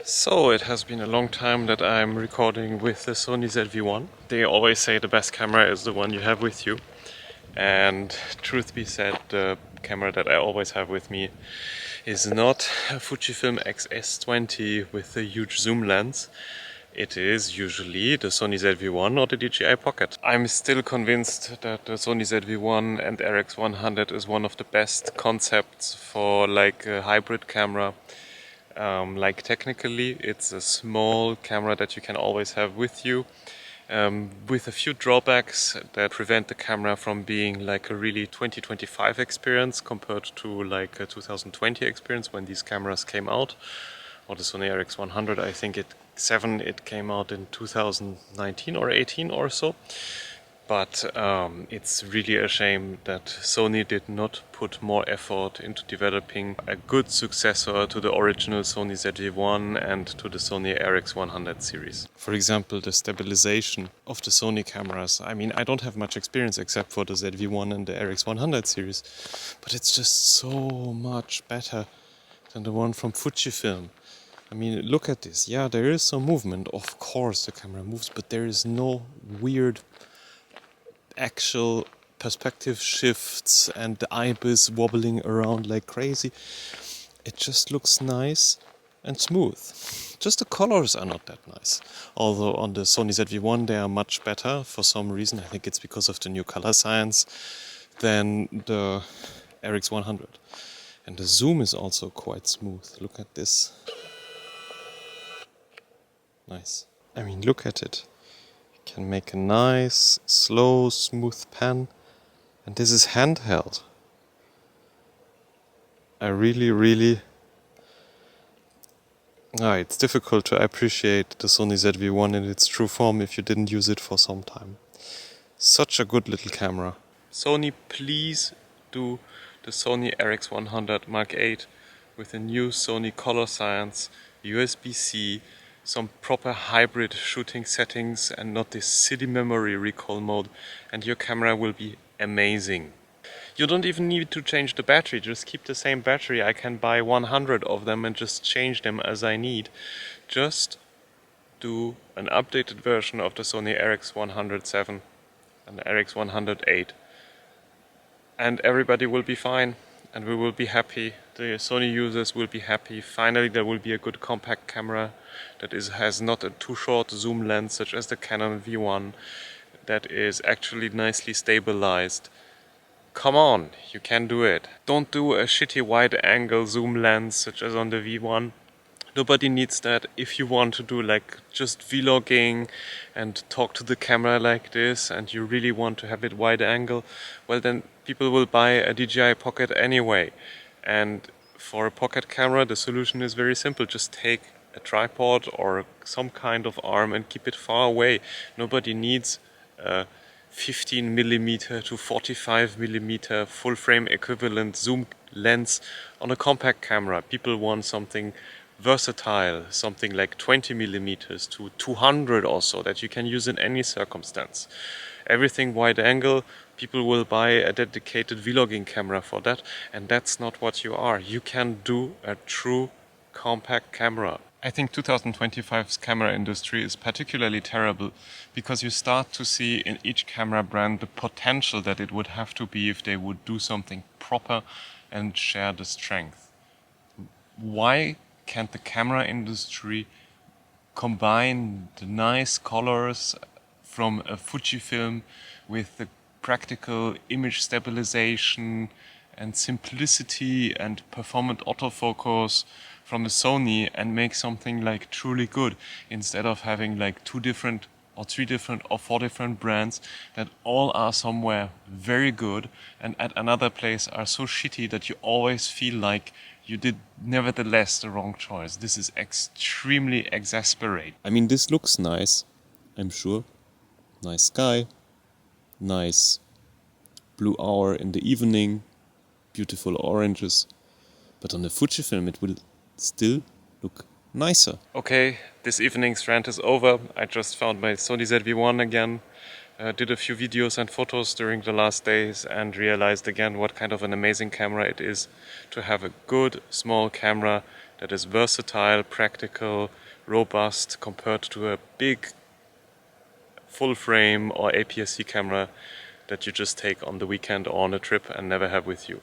So it has been a long time that I'm recording with the Sony ZV-1. They always say the best camera is the one you have with you. And truth be said, the camera that I always have with me is not a Fujifilm X-S20 with a huge zoom lens. It is usually the Sony ZV-1 or the DJI Pocket. I'm still convinced that the Sony ZV-1 and RX100 is one of the best concepts for like a hybrid camera. Like technically it's a small camera that you can always have with you, with a few drawbacks that prevent the camera from being like a really 2025 experience compared to like a 2020 experience when these cameras came out. Or the Sony RX100, I think it came out in 2019 or 18 or so. But it's really a shame that Sony did not put more effort into developing a good successor to the original Sony ZV-1 and to the Sony RX100 series. For example, the stabilization of the Sony cameras. I mean, I don't have much experience except for the ZV-1 and the RX100 series, but it's just so much better than the one from Fujifilm. I mean, look at this. Yeah, there is some movement. Of course the camera moves, but there is no weird actual perspective shifts and the ibis wobbling around like crazy. It just looks nice and smooth. Just the colors are not that nice. Although on the Sony ZV-1 they are much better for some reason. I think it's because of the new color science than the RX100. And the zoom is also quite smooth. Look at this. Nice. I mean, look at it. Can make a nice, slow, smooth pan, and this is handheld. I really it's difficult to appreciate the Sony ZV-1 in its true form if you didn't use it for some time. Such a good little camera. Sony, please do the Sony RX100 Mark VIII with a new Sony color science, USB-C, some proper hybrid shooting settings and not this silly memory recall mode, and your camera will be amazing. You don't even need to change the battery, just keep the same battery. I can buy 100 of them and just change them as I need. Just do an updated version of the Sony RX107 and the RX108 and everybody will be fine. And we will be happy, the Sony users will be happy. Finally there will be a good compact camera that has not a too short zoom lens such as the Canon V1, that is actually nicely stabilized. Come on, you can do it. Don't do a shitty wide angle zoom lens such as on the V1. Nobody needs that. If you want to do like just vlogging and talk to the camera like this and you really want to have it wide angle, well then people will buy a DJI Pocket anyway. And for a pocket camera the solution is very simple. Just take a tripod or some kind of arm and keep it far away. Nobody needs a 15mm to 45mm full frame equivalent zoom lens on a compact camera. People want something versatile, something like 20mm to 200 or so that you can use in any circumstance. Everything wide angle, people will buy a dedicated vlogging camera for that, and that's not what you are. You can do a true compact camera. I think 2025's camera industry is particularly terrible because you start to see in each camera brand the potential that it would have to be if they would do something proper and share the strength. Why can't the camera industry combine the nice colors from a Fujifilm with the practical image stabilization and simplicity and performant autofocus from a Sony and make something like truly good, instead of having like 2 different or 3 different or 4 different brands that all are somewhere very good and at another place are so shitty that you always feel like you did nevertheless the wrong choice. This is extremely exasperating. I mean, this looks nice, I'm sure. Nice sky, nice blue hour in the evening, beautiful oranges. But on the Fujifilm it will still look nicer. Okay, this evening's rant is over. I just found my Sony ZV-1 again. Did a few videos and photos during the last days and realized again what kind of an amazing camera it is to have a good small camera that is versatile, practical, robust compared to a big full frame or APS-C camera that you just take on the weekend or on a trip and never have with you.